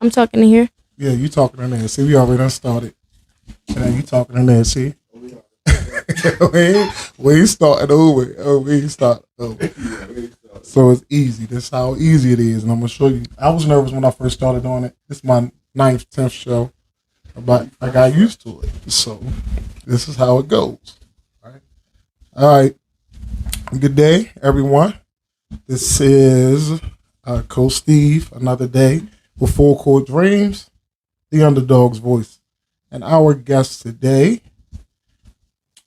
I'm talking to here. Yeah, you talking in there. See, we already done started. And then you talking in there, see? we ain't starting over. We ain't starting over. So it's easy. That's how easy it is. And I'm going to show you. I was nervous when I first started doing it. This is my 9th, 10th show. But I got used to it. So this is how it goes. All right. Good day, everyone. This is Coach Steve, another day with Full Court Dreams, the Underdawgs Voice. And our guest today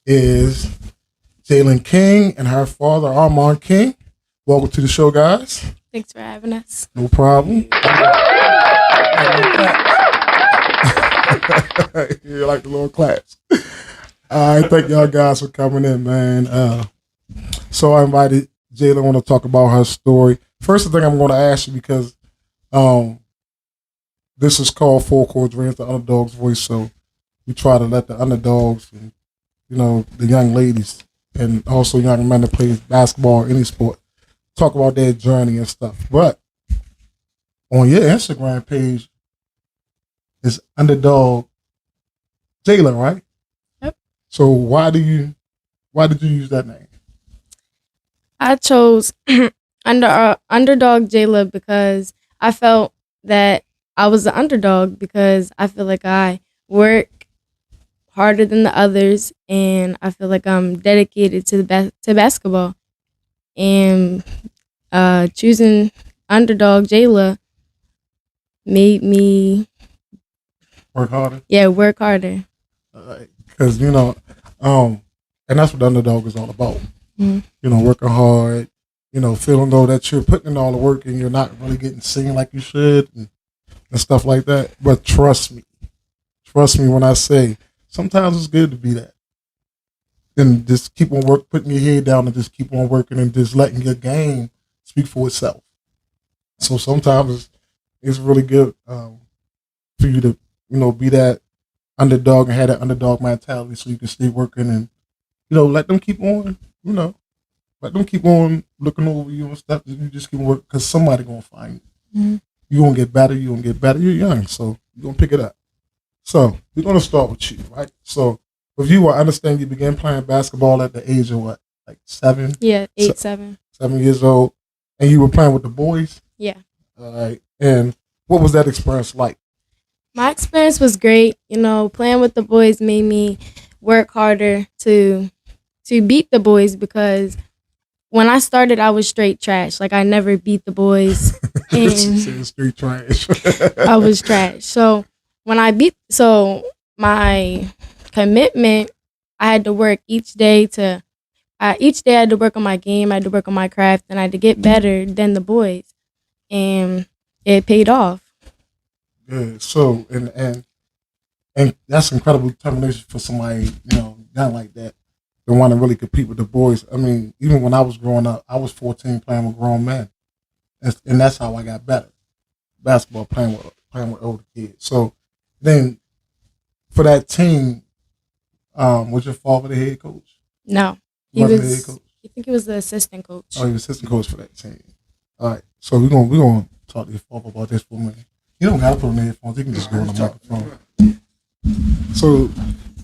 is Jaylah King and her father, Armon King. Welcome to the show, guys. Thanks for having us. No problem. You like the little claps. I thank y'all guys for coming in, man. So I invited Jaylah. I want to talk about her story. First thing I'm going to ask you, because this is called Full Court Dreams, the Underdawgs Voice. So we try to let the underdogs and, the young ladies and also young men that play basketball or any sport talk about their journey and stuff. But on your Instagram page is Underdog Jaylah, right? Yep. So why did you use that name? I chose Underdog Jaylah because I felt that I was the underdog, because I feel like I work harder than the others, and I feel like I'm dedicated to to basketball. And choosing Underdog Jaylah made me work harder. Yeah, work harder. Because and that's what the underdog is all about. Mm-hmm. Working hard. Feeling though that you're putting in all the work and you're not really getting seen like you should and stuff like that. But trust me when I say sometimes it's good to be that. And just keep on putting your head down and just keep on working and just letting your game speak for itself. So sometimes it's really good for you to, be that underdog and have that underdog mentality so you can stay working and, let them keep on, let them keep on looking over you and stuff. You just keep working because somebody going to find you. Mm-hmm. You're going to get better. You're going to get better. You're young, so you're going to pick it up. So we're going to start with you, right? So with you, I understand you began playing basketball at the age of what, like 7? Yeah, 7. 7 years old. And you were playing with the boys? Yeah. All right. And what was that experience like? My experience was great. Playing with the boys made me work harder to beat the boys, because when I started, I was straight trash. Like, I never beat the boys. And straight trash. I was trash. So my commitment, I had to work each day I had to work on my game, I had to work on my craft, and I had to get better than the boys. And it paid off. Good. So, and that's incredible determination for somebody, not like that. They want to really compete with the boys. I mean, even when I was growing up, I was 14 playing with grown men. And that's how I got better. Basketball, playing with older kids. So then for that team, was your father the head coach? No. He wasn't the head coach? I think he was the assistant coach. Oh, he was assistant coach for that team. All right. So we're gonna talk to your father about this for a minute. You don't gotta put on the headphones, you can just go on the microphone. So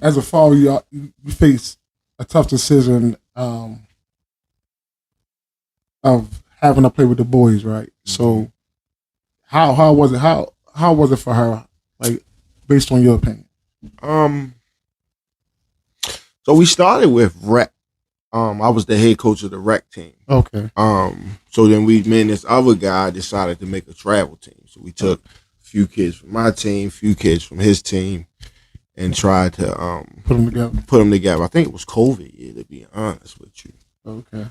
as a father, you face a tough decision of having to play with the boys, right? So how was it? How was it for her? Like, based on your opinion. So we started with rec. I was the head coach of the rec team. Okay. So then me and this other guy decided to make a travel team. So we took a few kids from my team, a few kids from his team, and tried to put them together. I think it was COVID year, to be honest with you. Okay.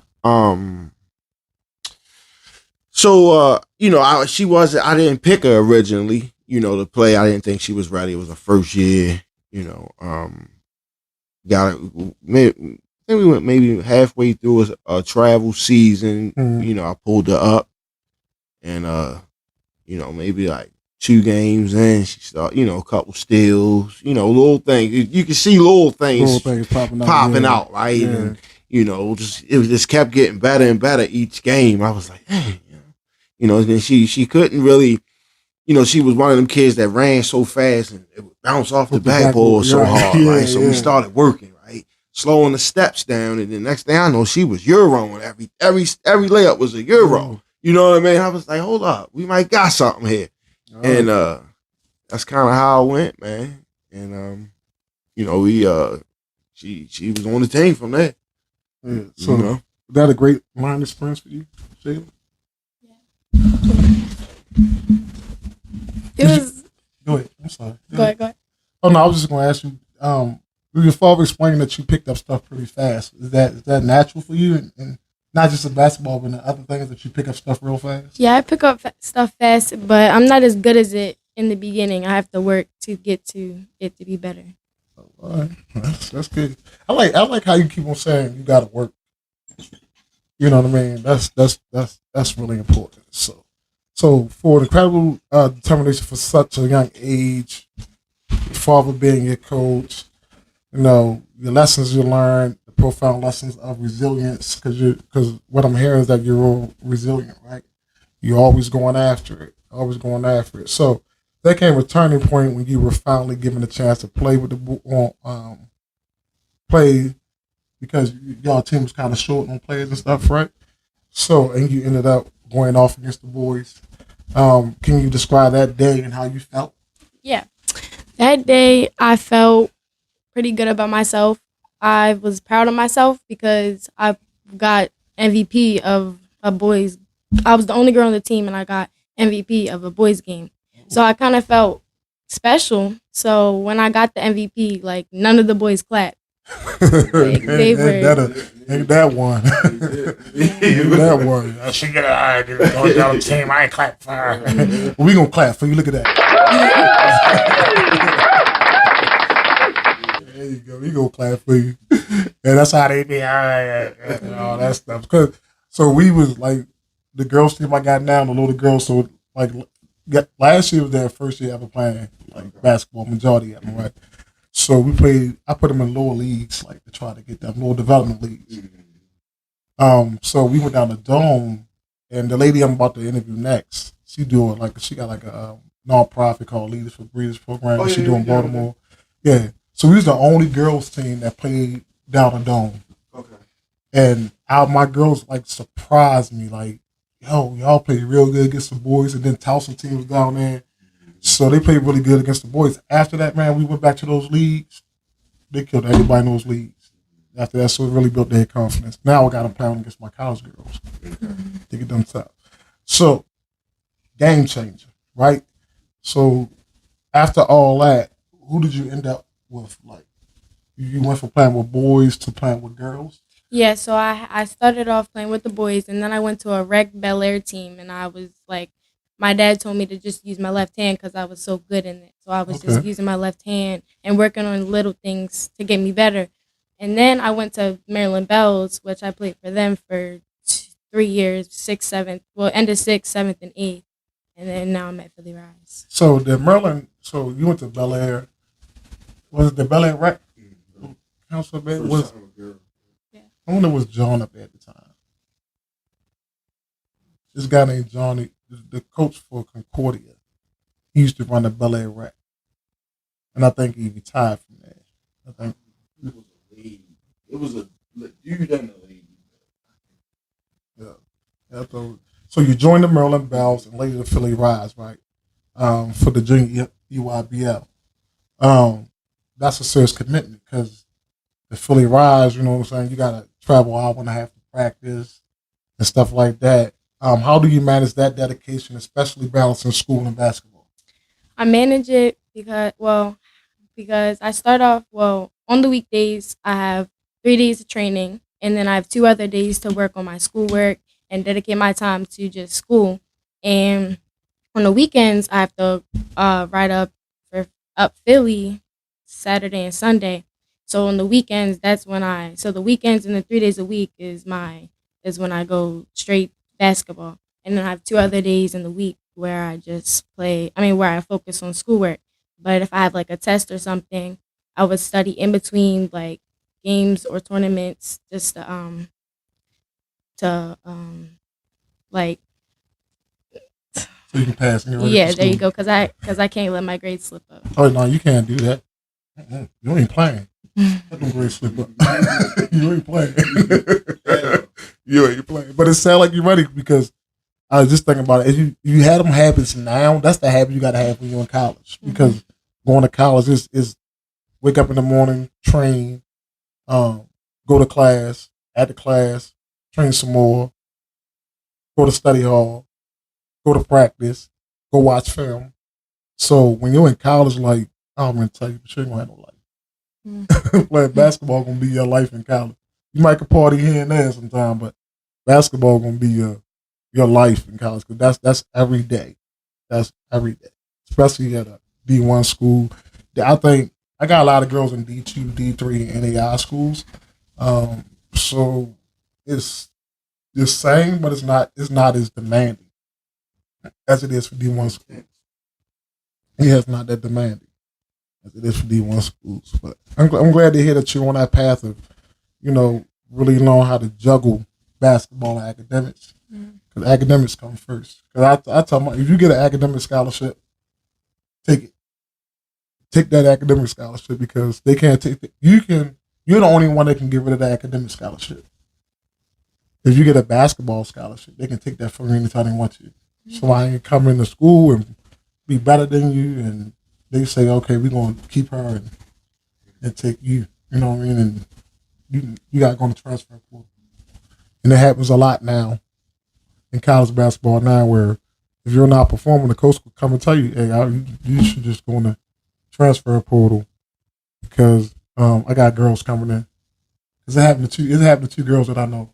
So I didn't pick her originally, to play. I didn't think she was ready. It was her first year, got it. I think we went maybe halfway through a travel season. Mm-hmm. I pulled her up, and maybe like 2 games in, she started, a couple steals, little things. You can see little things popping out, right? Yeah. And it just kept getting better and better each game. I was like, hey, then she couldn't really she was one of them kids that ran so fast and it would bounce off the backboard so hard, right? So we started working, right? Slowing the steps down, and the next thing I know, she was Euroing. Every layup was a Euro. You know what I mean? I was like, hold up, we might got something here. And that's kind of how it went, man. And we she was on the team from there. Yeah. So was that a great line experience for you, Jaylah? It was. Go ahead. I'm sorry. Go ahead. Oh no, I was just going to ask you. Your father explained that you picked up stuff pretty fast. Is that natural for you, and not just in basketball, but in other things that you pick up stuff real fast? Yeah, I pick up stuff fast, but I'm not as good as it in the beginning. I have to work to get to it to be better. All right, that's good. I like how you keep on saying you got to work. You know what I mean? That's really important. So for the incredible determination for such a young age, your father being your coach, your lessons you learned, the profound lessons of resilience, because what I'm hearing is that you're all resilient, right? You're always going after it. So there came a turning point when you were finally given a chance to play with play because y'all team was kind of short on players and stuff, right? So and you ended up going off against the boys. Can you describe that day and how you felt? Yeah, that day I felt pretty good about myself. I was proud of myself because I got MVP of a boys. I was the only girl on the team, and I got MVP of a boys game. So I kind of felt special. So when I got the MVP, like none of the boys clapped. They were. Ain't that one? Ain't that one? She get a team. I ain't clap for her. We gonna clap for you. Look at that. There you go. We gonna clap for you. And that's how they be. And all that stuff. So we was like the girls team I got now, the little girls. So like last year was their first year ever playing like basketball. Majority of them, right? So we played. I put them in lower leagues, like to try to get them lower development leagues. So we went down the Dome, and the lady I'm about to interview next, she got like a nonprofit called Leaders for Breeders program. She doing Baltimore. Yeah. So we was the only girls team that played down the Dome. Okay. And my girls like surprised me, like, yo, y'all played real good against the boys, and then Towson team was down there. So they played really good against the boys. After that, man, we went back to those leagues. They killed everybody in those leagues. After that, so it really built their confidence. Now I got them playing against my college girls to get them tough. So, game changer, right? So, after all that, who did you end up with? Like, you went from playing with boys to playing with girls? Yeah, so I started off playing with the boys, and then I went to a rec Bel Air team, and I was like, my dad told me to just use my left hand because I was so good in it. So I was just using my left hand and working on little things to get me better. And then I went to Maryland Bells, which I played for them for 3 years, 6th, 7th, end of 6th, 7th, and 8th. And then now I'm at Philly Rise. So you went to Bel Air. Was it the Bel Air rec? Council bed? I wonder was John up there at the time. This guy named Johnny, the coach for Concordia, he used to run the Bel Air rec. And I think he retired from there. I think it was a league. It was a dude in the league. Yeah. So you joined the Maryland Bells and later the Philly Rise, right? For the junior EYBL. That's a serious commitment because the Philly Rise, you know what I'm saying, you got to travel hour and a half to practice and stuff like that. How do you manage that dedication, especially balancing school and basketball? I manage it because I start off, on the weekdays, I have 3 days of training, and then I have 2 other days to work on my schoolwork and dedicate my time to just school. And on the weekends, I have to ride up Philly Saturday and Sunday. So on the weekends, the weekends and the 3 days a week is when I go straight basketball. And then I have 2 other days in the week where where I focus on schoolwork. But if I have like a test or something, I would study in between like games or tournaments just to like So you can pass and get ready Yeah, for there you school. go. Cause I can't let my grades slip up. Oh no, you can't do that. You ain't playing. Let them grades slip up. You ain't playing. You ain't playing. But it sounds like you're ready because I was just thinking about it. If you had them habits now, that's the habit you got to have when you're in college. Because going to college is wake up in the morning, train, go to class, at the class, train some more, go to study hall, go to practice, go watch film. So when you're in college, like, I'm going to tell you, but you ain't going to have no life. Playing basketball going to be your life in college. You might could party here and there sometime, but basketball going to be your life in college because that's every day. That's every day, especially at a D1 school. I think I got a lot of girls in D2, D3, and AI schools. So it's the same, but it's not as demanding as it is for D1 schools. Yeah, it's not that demanding as it is for D1 schools. But I'm glad to hear that you're on that path of, really knowing how to juggle basketball and academics. Because academics come first. Because I tell them, if you get an academic scholarship, take it. Take that academic scholarship because they can't take it. You're the only one that can get rid of the academic scholarship. If you get a basketball scholarship, they can take that from you anytime they want to. So I ain't come into school and be better than you, and they say, okay, we're going to keep her and take you. You know what I mean? And you got to go to transfer portal. And it happens a lot now in college basketball now where if you're not performing, the coach will come and tell you, hey, you should just go in the transfer portal because I got girls coming in. Because it happened to two girls that I know.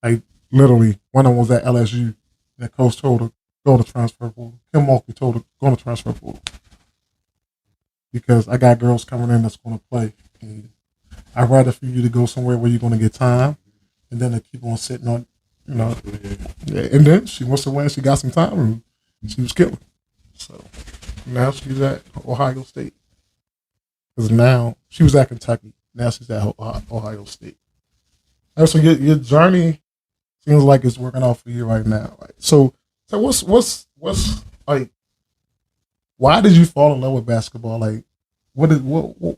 Like literally, one of them was at LSU. The coach told her go to transfer portal. Kim Mulkey told her go to transfer portal because I got girls coming in that's going to play. And I'd rather for you to go somewhere where you're going to get time, and then to keep on sitting on, Yeah, and then she wants to win. She got some time, and she was killing. So now she's at Ohio State. Because now she was at Kentucky. Now she's at Ohio State. And so your journey seems like it's working out for you right now, right? So what's like? Why did you fall in love with basketball? Like, what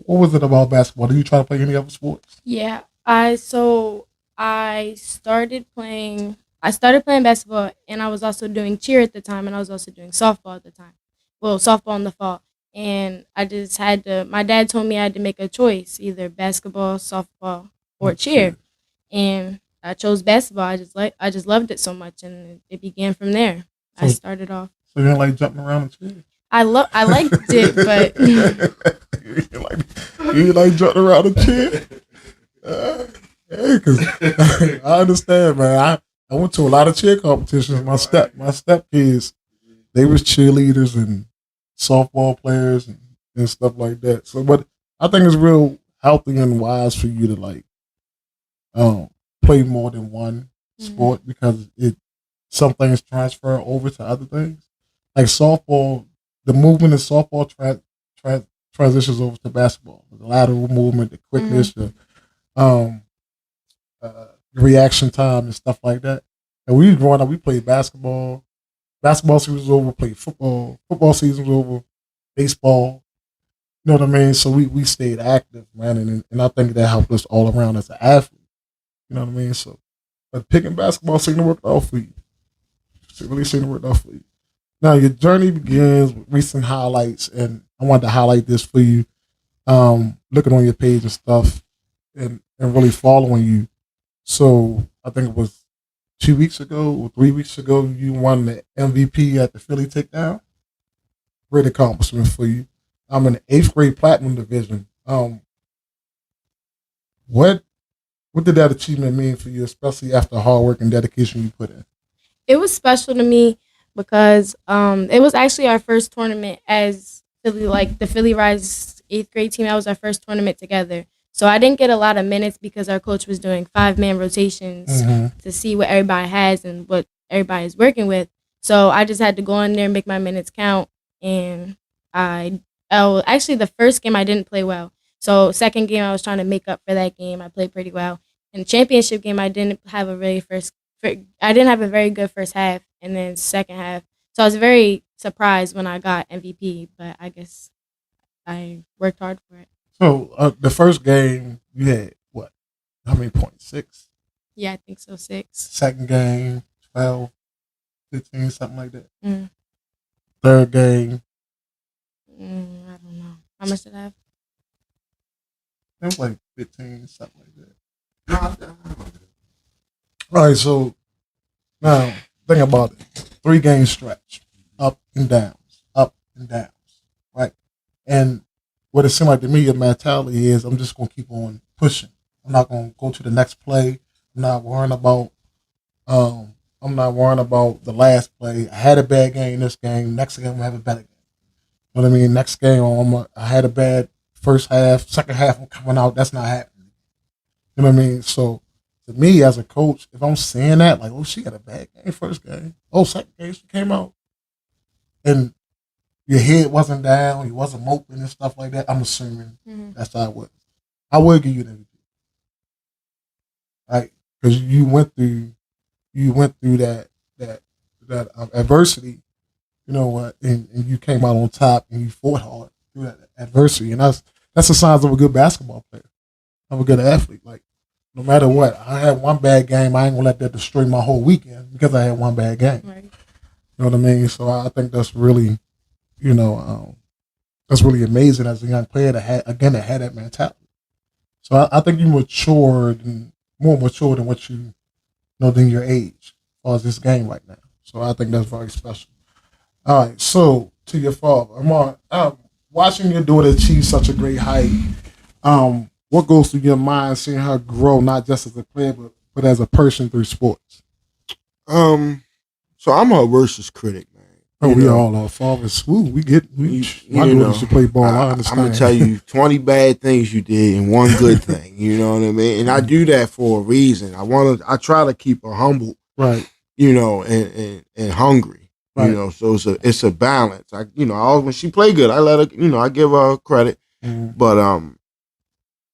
was it about basketball? Did you try to play any other sports? Yeah, I started playing. I started playing basketball, and I was also doing cheer at the time, and I was also doing softball at the time. Well, softball in the fall, and I just had to. My dad told me I had to make a choice, either basketball, softball, or cheer, and I chose basketball. I just loved it so much, and it began from there. So, I started off. So you didn't like jumping around and cheer? I liked it, but you like jumping around and cheer? Yeah, because I understand, man. I went to a lot of cheer competitions. My step kids, they was cheerleaders and softball players and stuff like that. So, but I think it's real healthy and wise for you to like play more than one sport because some things transfer over to other things. Like softball, the movement of softball transitions over to basketball. The lateral movement, the quickness, the reaction time and stuff like that. And we was growing up, we played basketball. Basketball season was over, played football. Football season was over, baseball. You know what I mean? So we stayed active, man, and I think that helped us all around as an athlete. You know what I mean? So, but picking basketball seemed to work out for you. It really seemed to work out for you. Now your journey begins with recent highlights, and I wanted to highlight this for you. Looking on your page and stuff, and really following you. So I think it was 2 weeks ago or 3 weeks ago, you won the MVP at the Philly Takedown. Great accomplishment for you. I'm in the 8th grade platinum division. What did that achievement mean for you, especially after the hard work and dedication you put in? It was special to me because it was actually our first tournament as Philly, like the Philly Rise 8th grade team. That was our first tournament together. So I didn't get a lot of minutes because our coach was doing 5-man rotations to see what everybody has and what everybody is working with. So I just had to go in there and make my minutes count. And actually the first game I didn't play well. So second game I was trying to make up for that game. I played pretty well. In the championship game I didn't have a very good first half, and then second half. So I was very surprised when I got MVP, but I guess I worked hard for it. So the first game you had what? How many points? 6? Yeah, I think so. 6. Second game, 12, 15, something like that. Third game. I don't know. How much did I have? It was like 15, something like that. All right, so now think about it. 3-game stretch. Up and downs. Up and downs. Right? And what it seemed like to me, your mentality is, I'm just going to keep on pushing. I'm not going to go to the next play. I'm not worrying about the last play. I had a bad game this game. Next game, I'm going to have a better game. You know what I mean? Next game, I had a bad first half. Second half, I'm coming out. That's not happening. You know what I mean? So, to me, as a coach, if I'm seeing that, like, oh, she had a bad game first game. Oh, second game, she came out. And your head wasn't down. You wasn't moping and stuff like that. I'm assuming that's how it was. I would give you the MVP. Right? Because you went through that adversity, you know what, and you came out on top and you fought hard through that adversity, and that's the signs of a good basketball player, of a good athlete. Like, no matter what, I had one bad game, I ain't gonna let that destroy my whole weekend because I had one bad game. Right. You know what I mean? So I think that's really, that's really amazing as a young player that had that mentality. So I think you matured and more mature than what you know than your age as far as this game right now. So I think that's very special. All right, so to your father, Armon, watching your daughter achieve such a great height, what goes through your mind seeing her grow not just as a player but as a person through sports? So I'm her worst critic, man. Oh, we all are fathers. Ooh, my daughter used to play ball. I understand. I'm gonna tell you 20 bad things you did and one good thing. You know what I mean? And I do that for a reason. I try to keep her humble, right? And hungry. Right. So it's a balance. When she play good, I let her. I give her credit, but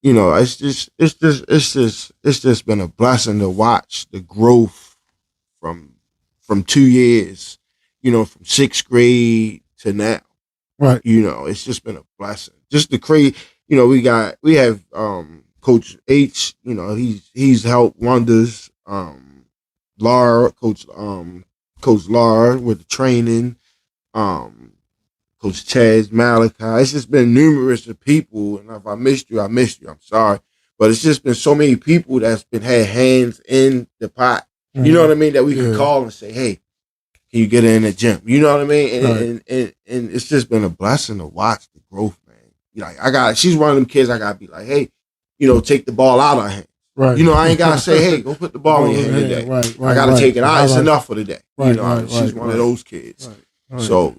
it's just been a blessing to watch the growth from 2 years. From 6th grade to now. Right. It's just been a blessing. Just the crazy, we have Coach H, he's helped wonders. Coach Lara with the training, Coach Chaz Malachi. It's just been numerous of people, and if I missed you, I'm sorry. But it's just been so many people that's had hands in the pot. You know what I mean? That we can call and say, hey, can you get in the gym? You know what I mean? And it's just been a blessing to watch the growth, man. She's one of them kids I gotta be like, hey, take the ball out of her hand. Right. I ain't gotta say, hey, go put the ball in your hand today. Right. I gotta take it out. It's enough for the day. She's one of those kids. Right. So,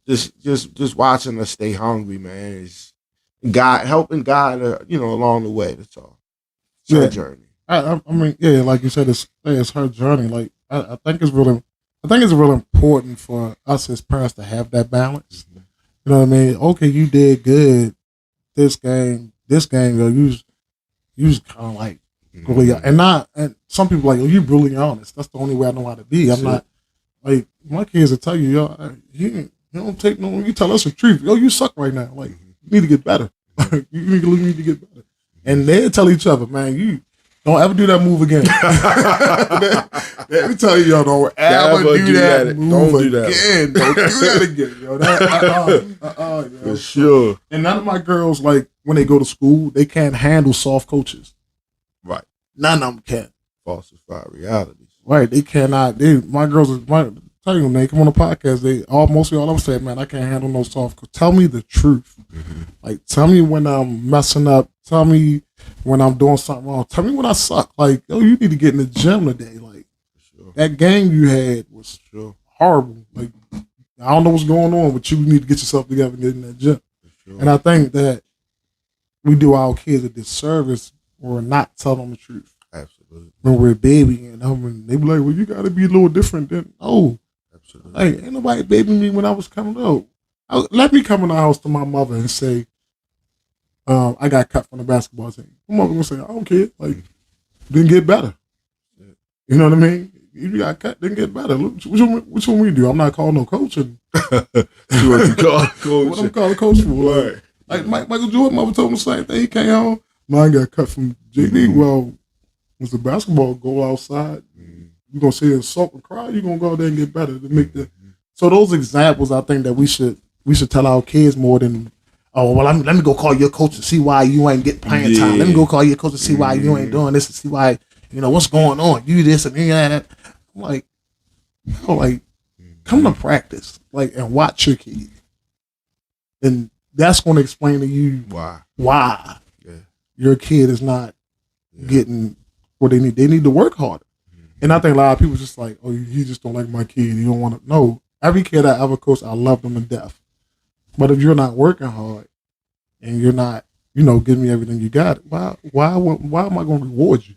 just watching her stay hungry, man, is helping guide her, along the way. That's all. It's her journey. I mean, like you said, it's her journey. Like I think it's really important for us as parents to have that balance. Mm-hmm. You know what I mean? Okay, you did good this game, you was kind of like really, and some people like, you brutally honest. That's the only way I know how to be. I'm not like my kids will tell you, you don't take no. You tell us the truth. You suck right now. Like you need to get better. You need to get better. And they tell each other, man, you don't ever do that move again. Let me tell you, y'all, don't ever do that move again. Don't do that again, yo. For sure. And none of my girls, like, when they go to school, they can't handle soft coaches. Right. None of them can. Falsify realities. Right. They cannot. My girls, tell you, when they come on the podcast, mostly all of them say, man, I can't handle no soft coach. Tell me the truth. Mm-hmm. Like, tell me when I'm messing up. Tell me when I'm doing something wrong. Tell me when I suck. Like, you need to get in the gym today. Like, that game you had was horrible. Like, I don't know what's going on, but you need to get yourself together and get in that gym. And I think that we do our kids a disservice or not tell them the truth. Absolutely. When we're a baby and they be like, well, you got to be a little different than, absolutely. Like, ain't nobody babying me when I was coming out. Let me come in the house to my mother and say, I got cut from the basketball team. My mother gonna say, I don't care. Like, didn't get better. You know what I mean? If you got cut, then get better. Which one we do? I'm not calling no coaching. What you call coach? What I'm calling coach for? Right. Like Michael Jordan, mother told him the same thing. He came home. Mine got cut from JD. Well, was the basketball go outside? You're gonna sit and sulk and cry. You're gonna go out there and get better to make the. So those examples, I think that we should tell our kids more than, oh well, let me go call your coach and see why you ain't get playing time. Let me go call your coach and see why you ain't doing this and see why what's going on. You this and that. I'm like, come to practice, and watch your kid, and that's going to explain to you why your kid is not getting what they need. They need to work harder. And I think a lot of people just like, oh, you just don't like my kid. You don't want to. No, every kid I ever coached, I love them to death. But if you're not working hard and you're not, giving me everything you got, why am I going to reward you?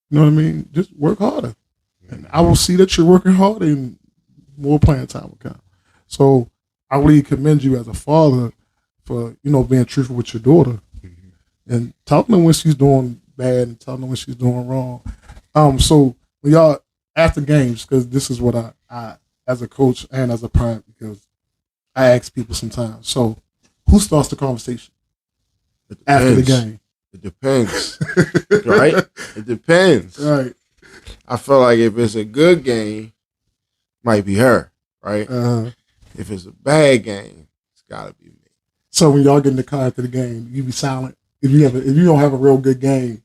You know what I mean? Just work harder. And I will see that you're working hard and more playing time will come. So I really commend you as a father for, being truthful with your daughter and telling her when she's doing bad and telling her when she's doing wrong. So when y'all, after games, because this is what I, as a coach and as a parent, because I ask people sometimes. So who starts the conversation after the game? It depends, right? It depends. Right. I feel like if it's a good game, might be her, right? If it's a bad game, it's gotta be me. So when y'all get in the car after the game, you be silent. If you don't have a real good game,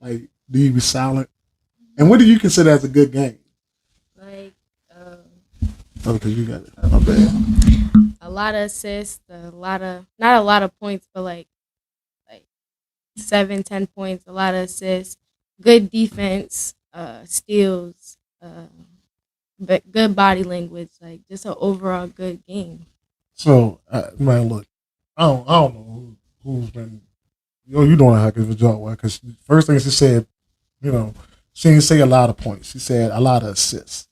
do you be silent? And what do you consider as a good game? Okay, you got it. My bad. A lot of assists, not a lot of points, but like 7-10 points, a lot of assists, good defense, steals, but good body language, just an overall good game. So, man, look, I don't know who's been. You doing a heck of a job, because first thing she said, she didn't say a lot of points. She said a lot of assists.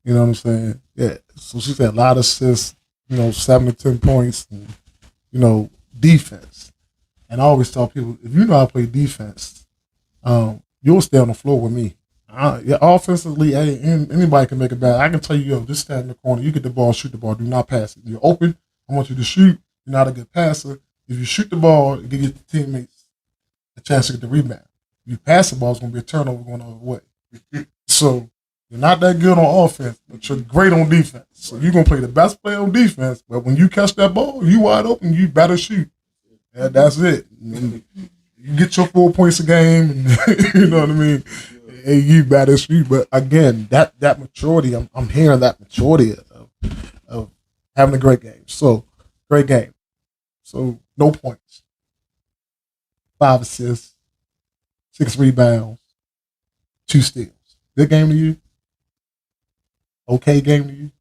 You know what I'm saying? Yeah. So she said a lot of assists, 7 to 10 points, and, defense. And I always tell people, if you know how to play defense, you'll stay on the floor with me. Offensively, anybody can make it bad. I can tell you, just stand in the corner. You get the ball, shoot the ball. Do not pass it. You're open. I want you to shoot. You're not a good passer. If you shoot the ball, you give your teammates a chance to get the rebound. If you pass the ball, it's going to be a turnover going the other way. So you're not that good on offense, but you're great on defense. So you're going to play the best player on defense, but when you catch that ball, you wide open, you better shoot. And that's it. And you get your 4 points a game, and you know what I mean? And you better shoot. But again, that maturity, I'm hearing that maturity of having a great game. So, great game. So, no points. 5 assists, 6 rebounds, 2 steals. Good game to you? Okay game to you?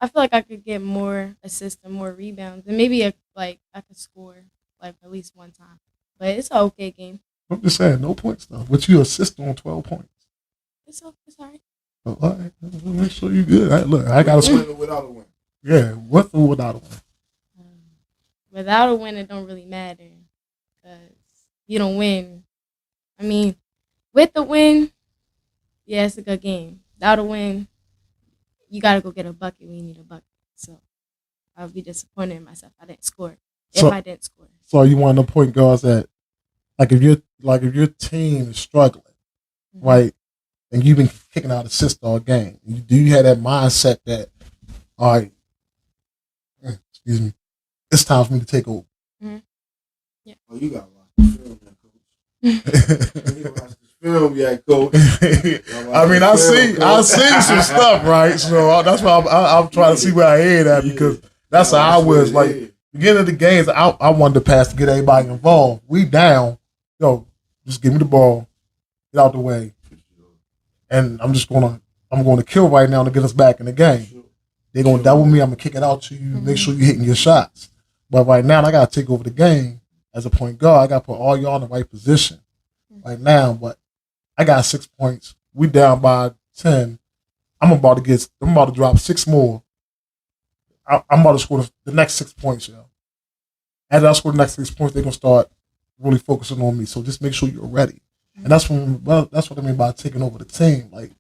I feel like I could get more assists and more rebounds, and maybe I could score at least one time. But it's an okay game. I'm just saying, no points though. But you assist on 12 points. It's all right. Oh, all right, I'll make sure you good. I got to win without a win. Yeah, with or without a win. Without a win, it don't really matter because you don't win. I mean, with the win, yeah, it's a good game. Without a win, you got to go get a bucket when you need a bucket. So I would be disappointed in myself if I didn't score. So you want to point guards that, if your team is struggling, right, and you've been kicking out assists all game, do you have that mindset that, all right, excuse me, it's time for me to take over? Mm-hmm. Yeah. Oh, you got to watch the film, coach. Film, yeah, coach. I mean, I see some stuff, right? So that's why I'm trying to see where I head at, because that's how I was. Beginning of the games, I wanted to pass to get everybody involved. We down, just give me the ball, get out the way, and I'm going to kill right now to get us back in the game. They're gonna double me. I'm gonna kick it out to you. Make sure you're hitting your shots. But right now, I gotta take over the game as a point guard. I gotta put all y'all in the right position right now. But I got 6 points. We down by 10. I'm about to drop 6 more. I'm about to score the next 6 points, yo. After I score the next 6 points, they're gonna start really focusing on me. So just make sure you're ready. And that's what I mean by taking over the team. Like,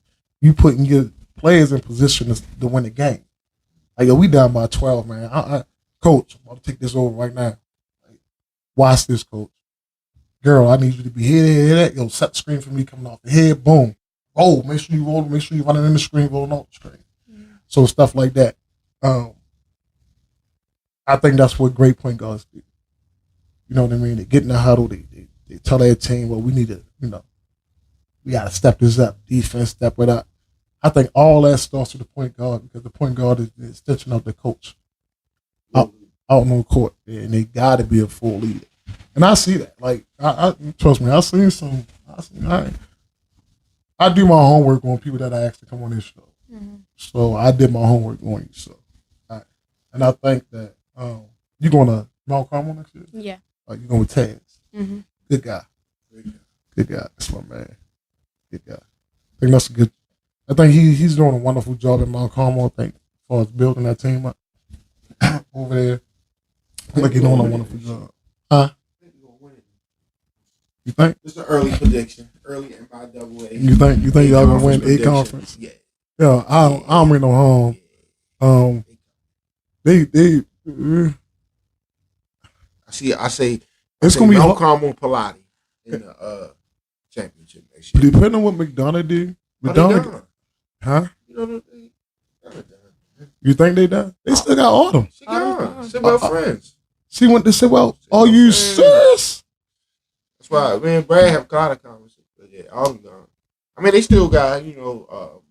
you putting your players in position to win the game. Like, yo, we down by 12, man. Coach, I'm about to take this over right now. Like, watch this, coach. Girl, I need you to be here, that. Yo, set the screen for me coming off the head. Boom. Oh, make sure you roll. Make sure you running in the screen, rolling off the screen. Mm-hmm. So stuff like that. I think that's what great point guards do. You know what I mean? They get in the huddle. They tell their team, well, we need to, we got to step this up. Defense, step it up. I think all that starts with the point guard because the point guard is the extension of the coach out on the court, and they got to be a full leader. And I see that. Like, I trust me, I seen some. I do my homework on people that I asked to come on this show. Mm-hmm. So I did my homework on you. So, and I think that you going to Mount Carmel next year? Yeah. You going with Taz? Mm-hmm. Good guy. Good guy. That's my man. Good guy. I think that's a good. I think he's doing a wonderful job at Mount Carmel. I think as far as building that team up over there. I think he's doing a wonderful job. Huh? You think? It's an early prediction. Early NCAA. You think y'all gonna win a conference? Yeah. Yeah, I don't bring no home. They I say it's gonna be Mount Carmel Pilates in the championship next year. Depending on what McDonough do. McDonough, huh? You think they done? They still got Autumn. She gone. Sitwell friends. She went to Sitwell. Are you serious? That's why me and Brad have got a conversation. But yeah, Autumn gone. I mean, they still got Jada,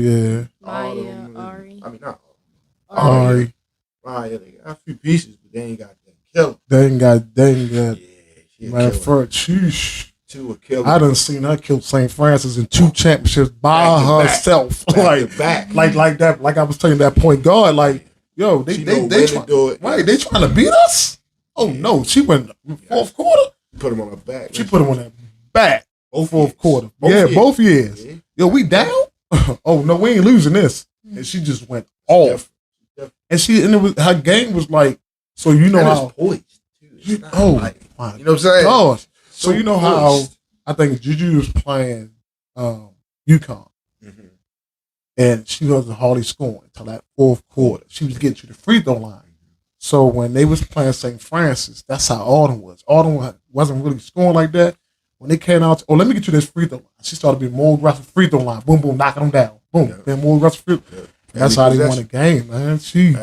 yeah. Maya, Ari. I mean, not Ari. Maya. They got a few pieces, but they ain't got that killer. They ain't got. Yeah, man, for sheesh. Two a killer. I done seen her kill St. Francis in 2 championships by herself. Like that. Like I was telling that point guard. Like, yo, they trying do it. Right, they trying to beat us. Oh no, she went fourth quarter. Put him on her back. She put him on that back. Fourth quarter. Both years. Yeah. Yo, we down? Oh no, we ain't losing this. And she just went off. And her game was like, so you know how poised. You know what I'm saying? Gosh. So you know how I think Juju was playing UConn, mm-hmm. and she wasn't hardly scoring until that fourth quarter. She was getting to the free throw line. So when they was playing St. Francis, that's how Autumn was. Autumn wasn't really scoring like that. When they came out, let me get you this free throw line. She started being more aggressive free throw line. Boom, boom, knocking them down. Boom, being more aggressive free throw. Yeah. That's how they won the game, man. She's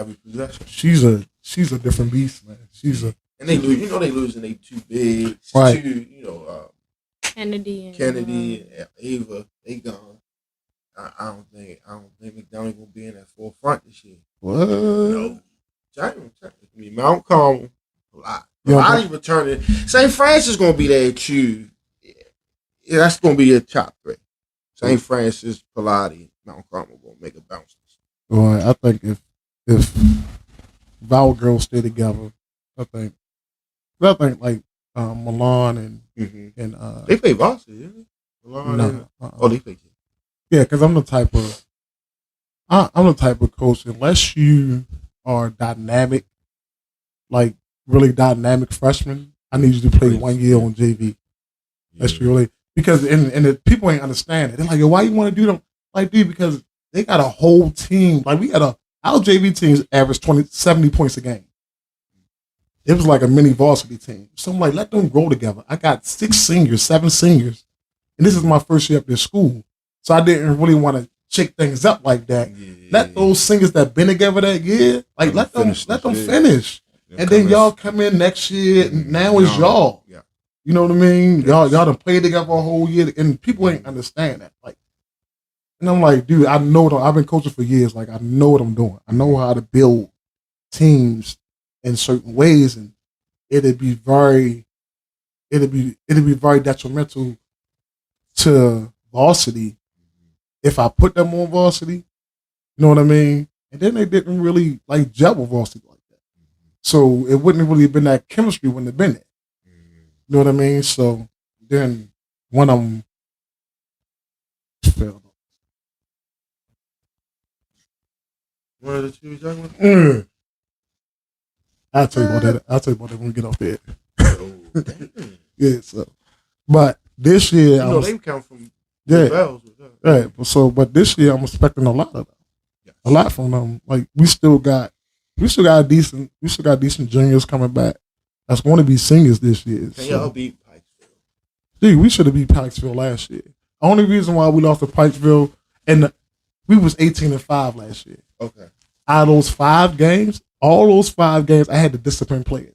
a different beast, man. And they lose. They losing. They too big. Right. Kennedy and Ava. They gone. I don't think McDonough gonna be in that forefront this year. What? No. Mount Carmel. A lot returning. St. Francis gonna be there too. Yeah, that's gonna be your top 3. St. Francis, Pilates, Mount Carmel gonna make a bounce. Well, I think if our girls stay together, I think like Milan and they play varsity, didn't they? Milan they play. Yeah, because I'm the type of coach. Unless you are dynamic, like really dynamic freshman, I need you to play 1 year on JV. That's really because the people ain't understand it. They're like, yo, why you want to do them like dude? Because they got a whole team. Like our JV teams average 70 points a game. It was like a mini varsity team. So I'm like, let them grow together. I got 7 seniors, and this is my first year up at school. So I didn't really want to shake things up like that. Let those singers that been together that year, like let them finish. And then y'all come in next year, and now it's y'all. Yeah. You know what I mean? Y'all done played together a whole year, and people ain't understand that. Like, and I'm like, dude, I know I've been coaching for years. Like, I know what I'm doing. I know how to build teams in certain ways, and it'd be very detrimental to varsity if I put them on varsity. You know what I mean? And then they didn't really like gel with varsity like that. So it wouldn't have really been that chemistry wouldn't have been there. You know what I mean? So then one of them failed. One of the two talking about? I'll tell you about that when we get off there. Oh, Yeah, so. But this year, they come from bells. Yeah. But this year I'm expecting a lot of them. Yes. A lot from them. Like we still got decent juniors coming back. That's going to be singers this year. Can y'all beat Pikesville? Dude, we should have beat Pikesville last year. Only reason why we lost to Pikesville, and we was 18-5 last year. Okay. Out of those 5 games, all those 5 games, I had to discipline players,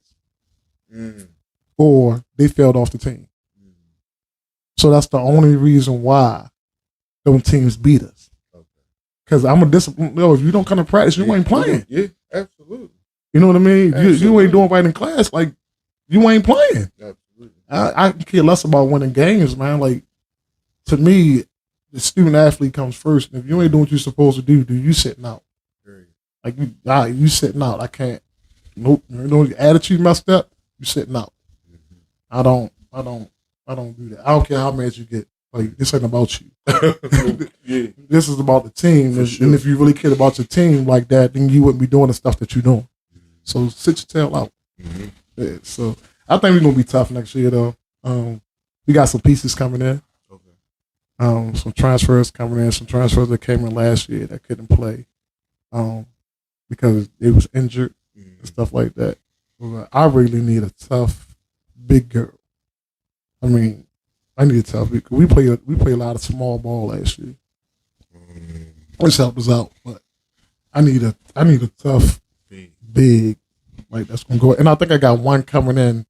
or they failed off the team. So that's the only reason why those teams beat us. Because I'm a discipline. If you don't come to practice, you ain't playing. Yeah, absolutely. You know what I mean? You ain't doing right in class. Like you ain't playing. Absolutely. I care less about winning games, man. Like to me, the student athlete comes first. And if you ain't doing what you're supposed to do, you sitting out. Like you sitting out. I can't. Nope. You know, your attitude messed up. You sitting out. I don't do that. I don't care how mad you get. Like this ain't about you. Yeah. This is about the team. And if you really cared about your team like that, then you wouldn't be doing the stuff that you're doing. So sit your tail out. Yeah, so I think we're gonna be tough next year though. We got some pieces coming in. Okay. Some transfers coming in. Some transfers that came in last year that couldn't play. Because it was injured and stuff like that. But I really need a tough big girl. I mean, I need a tough big girl. We play a lot of small ball last year. Which helped us out, but I need a tough big like that's gonna go. And I think I got one coming in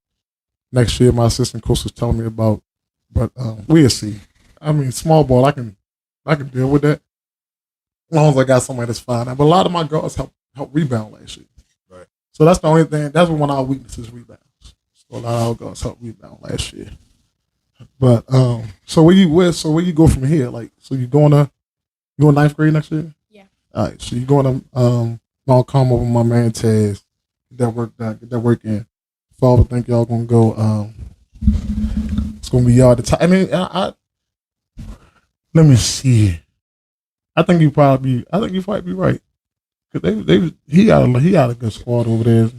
next year. My assistant coach was telling me about, but we'll see. I mean, small ball, I can deal with that as long as I got somebody that's fine. But a lot of my girls help rebound last year, right? So that's the only thing. That's one of our weaknesses, rebounds. So a lot of our girls help rebound last year. But so where you go from here? Like, so you going 9th grade next year? Yeah. All right. So you going to I'll come over my man Taz. Get that work in. Father think y'all gonna go. It's gonna be y'all at the time. I mean, I let me see. I think you probably be right. Cause he got a good squad over there.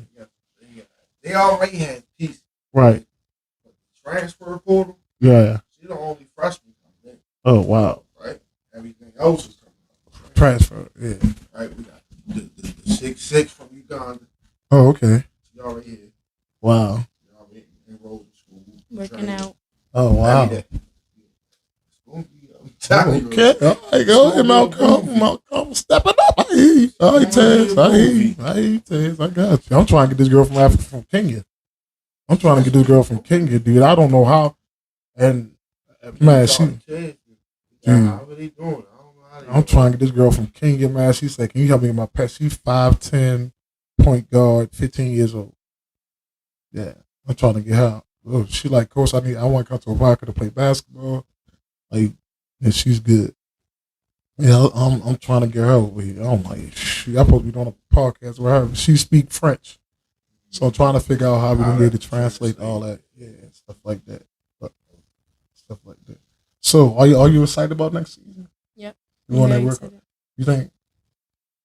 They already had pieces. Right. Transfer portal. Yeah. She's the only freshman coming in. Oh wow. Right. Everything else is coming up. Transfer. Yeah. Right. We got the 6'6" from Uganda. Oh, okay. She already here. Wow. She already enrolled in school. Working out. Oh wow. Okay. All right, go ahead, Malcolm, stepping up. I hear you. All right, Taz. I hear you, Taz. I got you. I'm trying to get this girl from Kenya. Dude. I don't know how. And man, I'm trying to get this girl from Kenya, man. She said, "Can you help me with my pet?" She's 5'10", point guard, 15 years old. Yeah, I'm trying to get her. Oh, she like, Coach, I want to come to America to play basketball. Like, and she's good. Yeah, I'm trying to get her over here. I'm like, shoot, I'm supposed to be doing a podcast with her. She speaks French. So I'm trying to figure out how we're going to be able to translate all that. Yeah, stuff like that. So are you excited about next season? Yep. You want to work? You think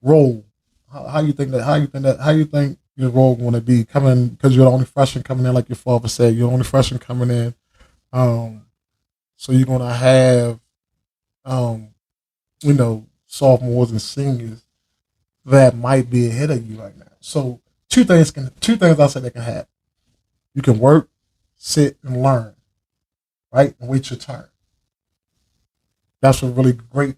role? How you think your role going to be coming, because you're the only freshman coming in, like your father said, you're the only freshman coming in. So you're going to have, sophomores and seniors that might be ahead of you right now. So two things I say that can happen. You can work, sit, and learn, right, and wait your turn. That's what really great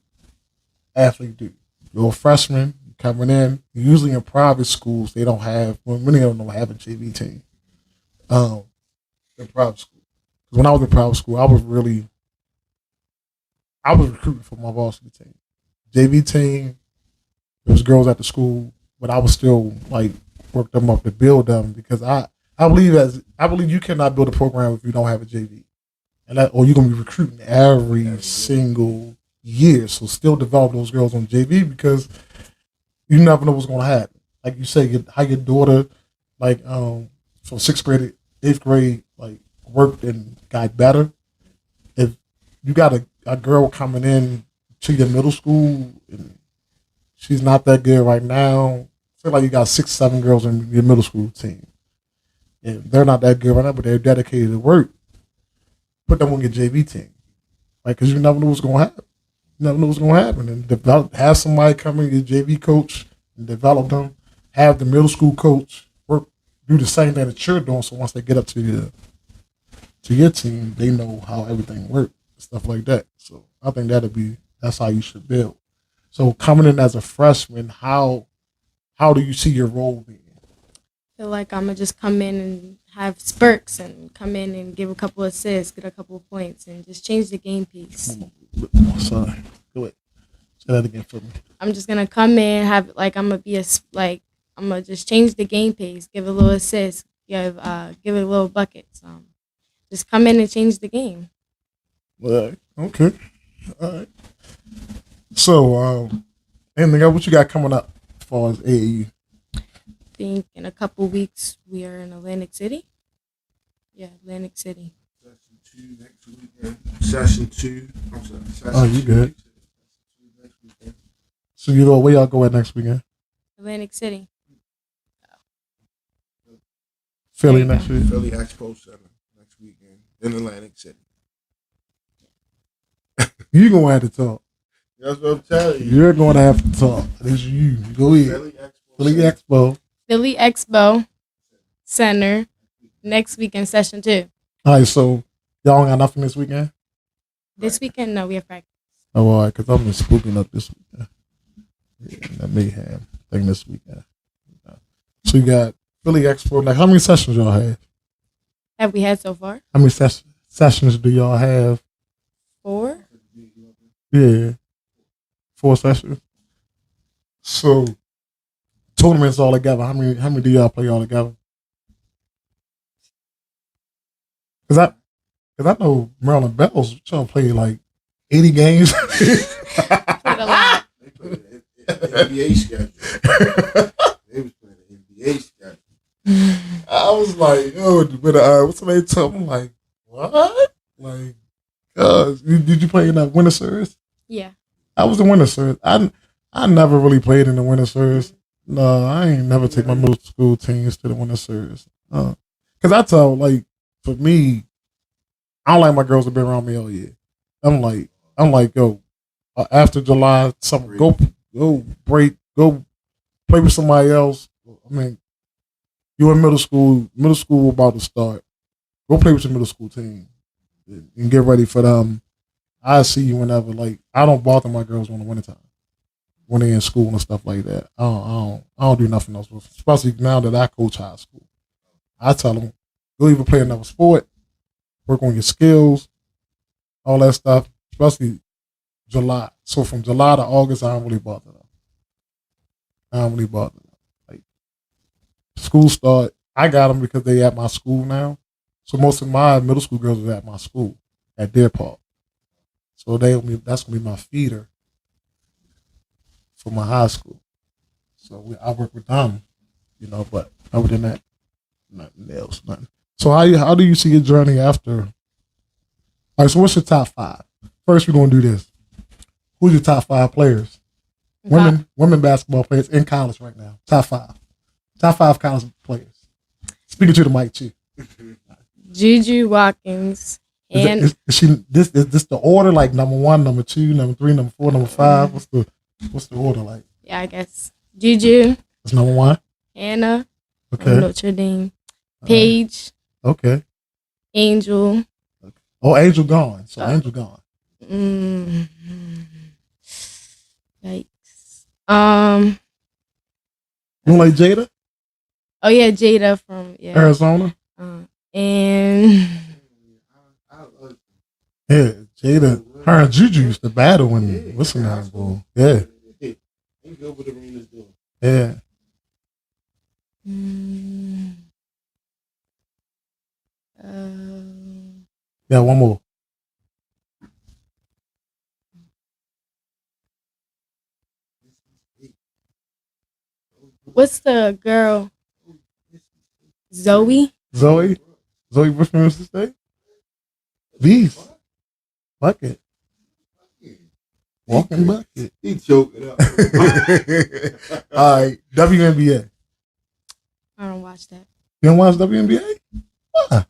athletes do. You're a freshman coming in. Usually in private schools, they don't have. Well, many of them don't have a JV team. In private school, because when I was in private school, I was recruiting for my varsity team, JV team. There was girls at the school, but I was still like work them up to build them, because I believe you cannot build a program if you don't have a JV. Or you're gonna be recruiting every single year. So still develop those girls on JV, because you never know what's gonna happen. Like you say, how your daughter, like from 6th grade to 8th grade, like worked and got better. If you got a girl coming in to your middle school and she's not that good right now, feel like you got 6, 7 girls in your middle school team, and they're not that good right now, but they're dedicated to work. put them on your JV team, like because you never know what's gonna happen. You never know what's gonna happen, and have somebody come in your JV coach and develop them. Have the middle school coach do the same thing that you're doing. So once they get up to your team, they know how everything works, stuff like that. So I think that's how you should build. So coming in as a freshman, how do you see your role being? I feel like I'm gonna just come in and have spurts and come in and give a couple assists, get a couple of points, and just change the game piece. Oh, sorry. Go ahead. Say that again for me. I'm just gonna come in, I'm gonna just change the game pace, give a little assist, give a little bucket. So just come in and change the game. All right. Okay. All right. So, anything else? What you got coming up as far as AAU? I think in a couple weeks we are in Atlantic City. Yeah, Atlantic City. Session 2 next weekend. Session 2. I'm sorry. Oh, you good? Next weekend. So where y'all go at next weekend? Atlantic City. Philly next week. Philly Expo Center next weekend in Atlantic City. You gonna have to talk. That's what I'm telling you. You're gonna have to talk. It's you. Go ahead. Philly Expo Center next weekend, session 2. All right, so y'all don't got nothing this weekend? This weekend, no, we have practice. Oh, all right, because I've been spooking up this weekend. Yeah, that mayhem thing this weekend. So you got Philly Expo. Like, how many sessions y'all have? Have we had so far? How many sessions do y'all have? 4? Yeah. 4 sessions. So tournaments all together. How many do y'all play all together? Cause I know Maryland Bells trying to play like 80 games. Played a lot. They played the NBA schedule. They was playing the NBA schedule. I was like, yo, what's the name? I'm like, what? Like, did you play in that winter series? Yeah. I was in winter series. I never really played in the winter series. No, I ain't never take my middle school teams to the winter series. Cause I tell, like, for me, I don't like my girls to be around me all year. I'm like, yo, after July, summer, go break, go play with somebody else. I mean, you're in middle school about to start. Go play with your middle school team and get ready for them. I see you whenever. Like, I don't bother my girls in the wintertime when they're in school and stuff like that. I don't do nothing else. Especially now that I coach high school. I tell them, go either play another sport, work on your skills, all that stuff, especially July. So from July to August, I don't really bother them. Like, school start, I got them because they at my school now. So most of my middle school girls are at my school, at Deer Park. So that's going to be my feeder for my high school. So I work with them, but other than that, nothing else, nothing. So how do you see your journey after? All right, so what's your top 5? First, we're going to do this. Who's your top 5 players? Women basketball players in college right now. Top 5. Top 5 college players. Speaking to the mic, too. Juju Watkins. Is this the order, like number 1, number 2, number 3, number 4, number 5? What's the order like? Yeah, I guess Juju. That's number 1. Anna. Okay. Notre Dame. Paige. Okay. Angel. Okay. Oh, Angel gone. So Angel gone. Yikes. You don't like Jada? Oh yeah, Jada from Arizona. And yeah, Jada. Her and Juju used to battle when what's her name, bro? Yeah. Yeah. Yeah, one more. What's the girl? Zoe Griffin used to stay? Beast. Bucket. Walking bucket. He choked it up. All right, WNBA. I don't watch that. You don't watch WNBA? Why?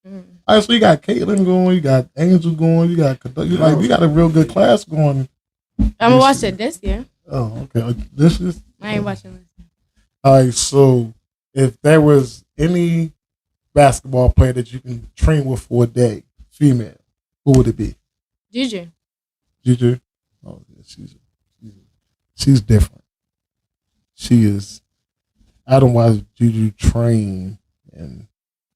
All right, so you got Caitlin going, you got Angel going, you got a real good class going. I'm gonna watch it this year. Oh, okay. This is. I ain't watching this year. All right, so if there was any basketball player that you can train with for a day, female, who would it be? Juju. Juju. Oh, yeah, she's different. She is. I don't watch Juju train, and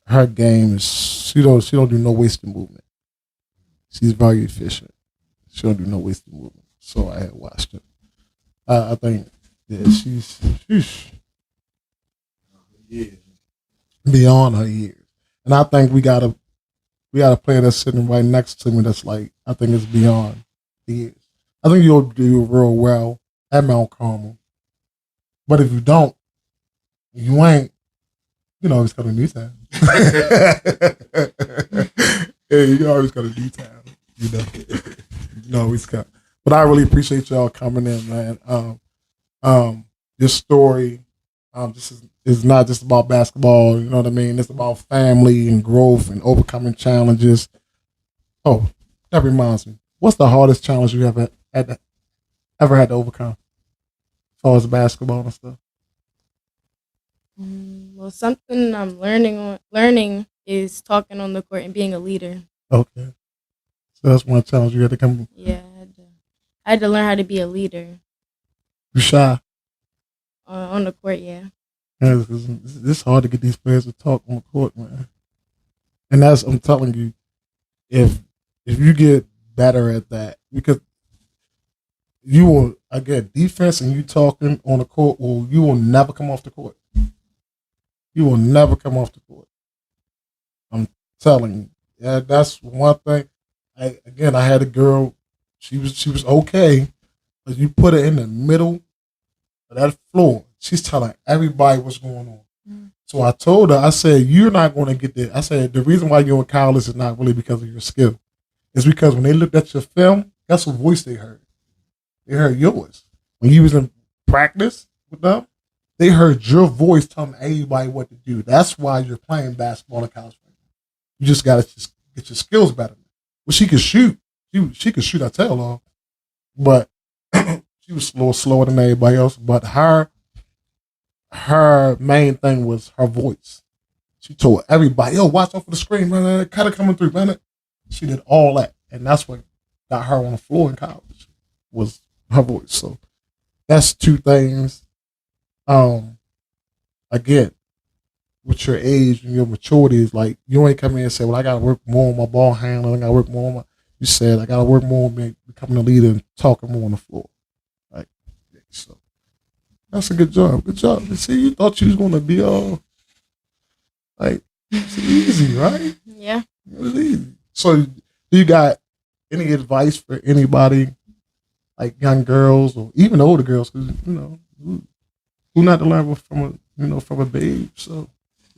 her game is she don't do no wasted movement. She's very efficient. She don't do no wasted movement. So I had watched her. I think she's beyond her years, and I think we got a player that's sitting right next to me that's like I think it's beyond the years. I think you'll do real well at Mount Carmel, but if you don't, you ain't. You know, always got a new time. Yeah, you always got a new time. You know, always got. But I really appreciate y'all coming in, man. Your story, this is not just about basketball. You know what I mean? It's about family and growth and overcoming challenges. Oh, that reminds me. What's the hardest challenge you ever had to overcome, as far as basketball and stuff? Well, something I'm learning is talking on the court and being a leader. Okay, so that's one challenge you had to come. Yeah, I had to learn how to be a leader. You shy? On the court, yeah. It's hard to get these players to talk on the court, man. And I'm telling you, if you get better at that, because you will again defense and you talking on the court, you will never come off the court. You will never come off the court. I'm telling you. Yeah, that's one thing. I had a girl. She was okay, but you put her in the middle of that floor. She's telling everybody what's going on. Mm. So I told her, I said, you're not going to get there. I said, the reason why you're in college is not really because of your skill. It's because when they looked at your film, that's what voice they heard. They heard yours. When you was in practice with them, they heard your voice telling everybody what to do. That's why you're playing basketball in college. You just got to get your skills better. Well, she could shoot. She could shoot her tail off. But she was a little slower than everybody else. But her main thing was her voice. She told everybody, yo, watch out for the screen, man. Cut it coming through, man. She did all that. And that's what got her on the floor in college, was her voice. So that's two things. Again, with your age and your maturity, is like you ain't come in and say, well, I gotta work more on my ball handling, I gotta work more on my, you said I gotta work more on becoming a leader and talking more on the floor. Right. So that's a good job. Good job. See, you thought you was gonna be all like it's easy, right? Yeah. It was easy. So do you got any advice for anybody, like young girls or even older girls, because you know who not to learn from a babe, so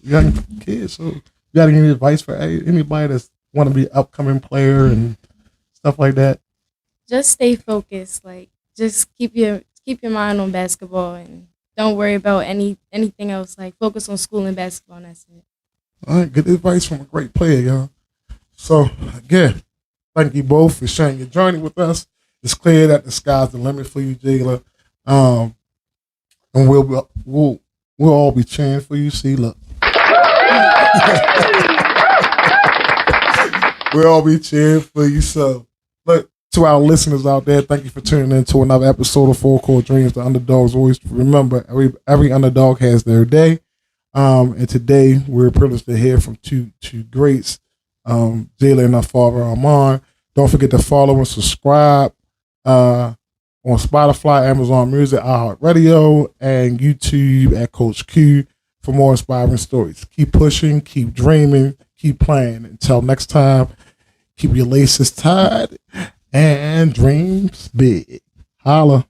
young kids. So you got any advice for anybody that's want to be an upcoming player and stuff like that? Just stay focused. Like, just keep your mind on basketball and don't worry about anything else. Like, focus on school and basketball, and that's it. All right, good advice from a great player, y'all. So again, thank you both for sharing your journey with us. It's clear that the sky's the limit for you, Jaylah. And we'll all be cheering for you. See, look. We'll all be cheering for you. So, look, to our listeners out there, thank you for tuning in to another episode of Full Court Dreams, the Underdawgs Voice. Remember, every underdog has their day. And today we're privileged to hear from two greats, Jaylah and our father, Armon. Don't forget to follow and subscribe on Spotify, Amazon Music, iHeartRadio, and YouTube at Coach Q for more inspiring stories. Keep pushing, keep dreaming, keep playing. Until next time, keep your laces tied and dreams big. Holla.